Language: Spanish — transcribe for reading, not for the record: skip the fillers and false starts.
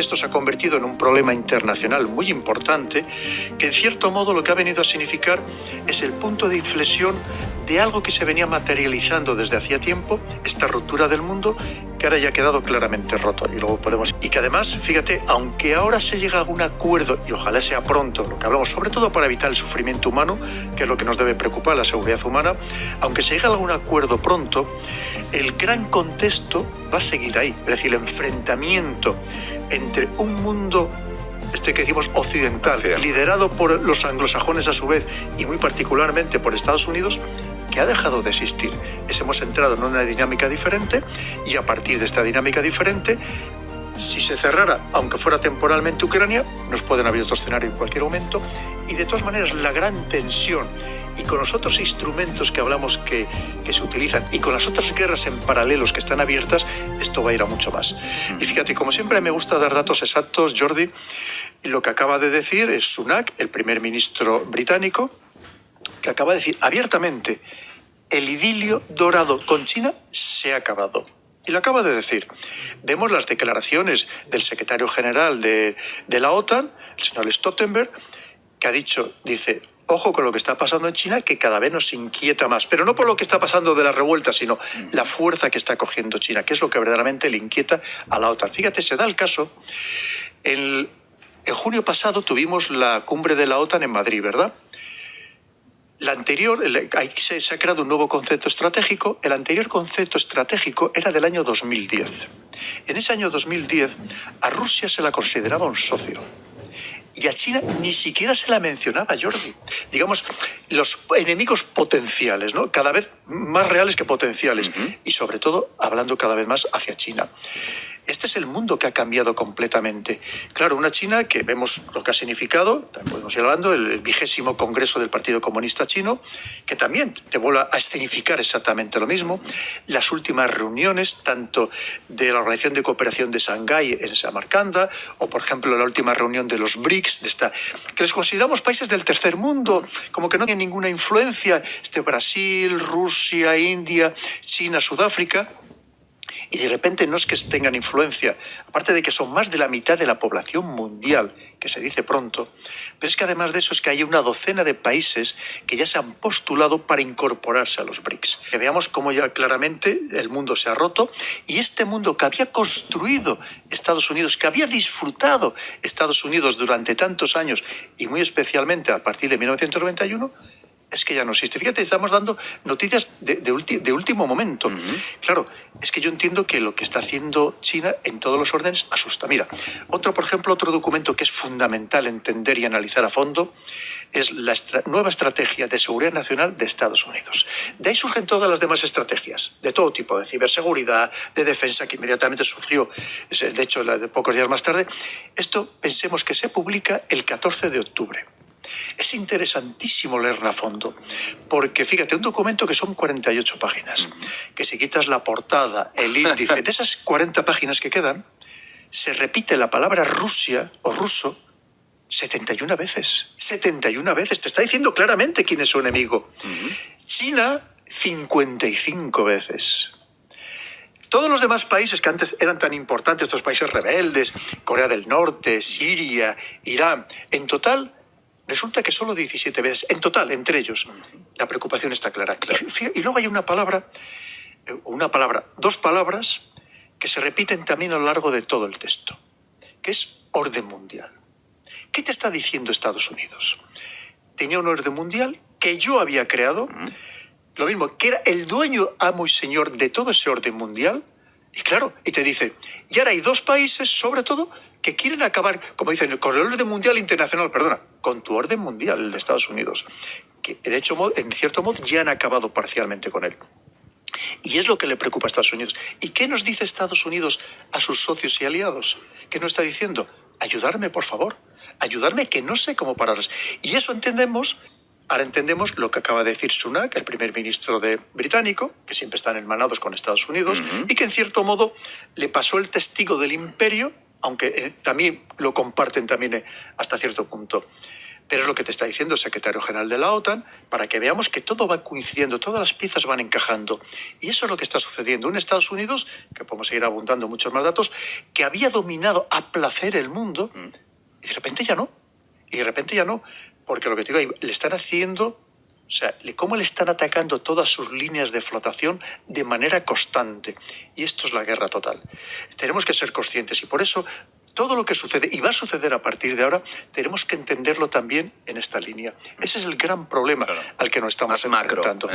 Esto se ha convertido en un problema internacional muy importante que, en cierto modo, lo que ha venido a significar es el punto de inflexión de algo que se venía materializando desde hacía tiempo, esta ruptura del mundo, que ahora ya ha quedado claramente roto. Y que además, fíjate, aunque ahora se llega a algún acuerdo, y ojalá sea pronto, lo que hablamos, sobre todo para evitar el sufrimiento humano, que es lo que nos debe preocupar, la seguridad humana, aunque se llegue a algún acuerdo pronto, el gran contexto va a seguir ahí. Es decir, el enfrentamiento entre un mundo, que decimos occidental, liderado por los anglosajones a su vez, y muy particularmente por Estados Unidos, que ha dejado de existir. Hemos entrado en una dinámica diferente, y a partir de esta dinámica diferente, si se cerrara, aunque fuera temporalmente Ucrania, nos pueden abrir otro escenario en cualquier momento, y de todas maneras la gran tensión, y con los otros instrumentos que hablamos que se utilizan, y con las otras guerras en paralelos que están abiertas, esto va a ir a mucho más. Y fíjate, como siempre me gusta dar datos exactos, Jordi, y lo que acaba de decir es Sunak, el primer ministro británico, que acaba de decir abiertamente: el idilio dorado con China se ha acabado. Y lo acaba de decir. Vemos las declaraciones del secretario general de la OTAN, el señor Stoltenberg, que ha dicho, dice: ojo con lo que está pasando en China, que cada vez nos inquieta más. Pero no por lo que está pasando de la revuelta, sino la fuerza que está cogiendo China, que es lo que verdaderamente le inquieta a la OTAN. Fíjate, se da el caso. En junio pasado tuvimos la cumbre de la OTAN en Madrid, ¿verdad? La anterior, ahí se ha creado un nuevo concepto estratégico. El anterior concepto estratégico era del año 2010. En ese año 2010, a Rusia se la consideraba un socio. Y a China ni siquiera se la mencionaba, Jordi. Digamos, los enemigos potenciales, ¿no? Cada vez más reales que potenciales. Y sobre todo, hablando cada vez más hacia China. Este es el mundo que ha cambiado completamente. Claro, una China que vemos lo que ha significado, podemos ir hablando, el 20º Congreso del Partido Comunista Chino, que también te vuelve a escenificar exactamente lo mismo. Las últimas reuniones, tanto de la Organización de Cooperación de Shanghái en Samarcanda, o por ejemplo la última reunión de los BRICS, que les consideramos países del tercer mundo, como que no tienen ninguna influencia, Brasil, Rusia, India, China, Sudáfrica. Y de repente no es que tengan influencia, aparte de que son más de la mitad de la población mundial, que se dice pronto, pero es que además de eso es que hay una docena de países que ya se han postulado para incorporarse a los BRICS. Que veamos cómo ya claramente el mundo se ha roto, y este mundo que había construido Estados Unidos, que había disfrutado Estados Unidos durante tantos años, y muy especialmente a partir de 1991, es que ya no existe. Fíjate, estamos dando noticias de último momento. Claro, es que yo entiendo que lo que está haciendo China en todos los órdenes asusta. Mira, por ejemplo, otro documento que es fundamental entender y analizar a fondo es la nueva estrategia de seguridad nacional de Estados Unidos. De ahí surgen todas las demás estrategias, de todo tipo, de ciberseguridad, de defensa, que inmediatamente surgió, de hecho, pocos días más tarde. Esto pensemos que se publica el 14 de octubre. Es interesantísimo leerlo a fondo, porque fíjate, un documento que son 48 páginas, que si quitas la portada, el índice, de esas 40 páginas que quedan, se repite la palabra Rusia o ruso 71 veces. 71 veces. Te está diciendo claramente quién es su enemigo. China, 55 veces. Todos los demás países que antes eran tan importantes, estos países rebeldes, Corea del Norte, Siria, Irán, en total resulta que solo 17 veces, en total, entre ellos. La preocupación está clara. Y luego hay dos palabras que se repiten también a lo largo de todo el texto, que es orden mundial. ¿Qué te está diciendo Estados Unidos? Tenía un orden mundial que yo había creado, lo mismo, que era el dueño, amo y señor de todo ese orden mundial, y claro, y te dice, y ahora hay dos países, sobre todo, que quieren acabar, como dicen, con el orden mundial internacional, con tu orden mundial, el de Estados Unidos, que de hecho, en cierto modo, ya han acabado parcialmente con él. Y es lo que le preocupa a Estados Unidos. ¿Y qué nos dice Estados Unidos a sus socios y aliados? ¿Qué nos está diciendo? Ayudarme, por favor. Ayudarme, que no sé cómo pararles. Y eso ahora entendemos lo que acaba de decir Sunak, el primer ministro británico, que siempre están hermanados con Estados Unidos, y que en cierto modo le pasó el testigo del imperio, aunque también lo comparten también hasta cierto punto. Pero es lo que te está diciendo el secretario general de la OTAN, para que veamos que todo va coincidiendo, todas las piezas van encajando. Y eso es lo que está sucediendo. Un Estados Unidos, que podemos seguir abundando muchos más datos, que había dominado a placer el mundo, y de repente ya no. Y de repente ya no. Porque lo que te digo, le están haciendo... O sea, cómo le están atacando todas sus líneas de flotación de manera constante. Y esto es la guerra total. Tenemos que ser conscientes y por eso todo lo que sucede, y va a suceder a partir de ahora, tenemos que entenderlo también en esta línea. Ese es el gran problema al que nos estamos enfrentando.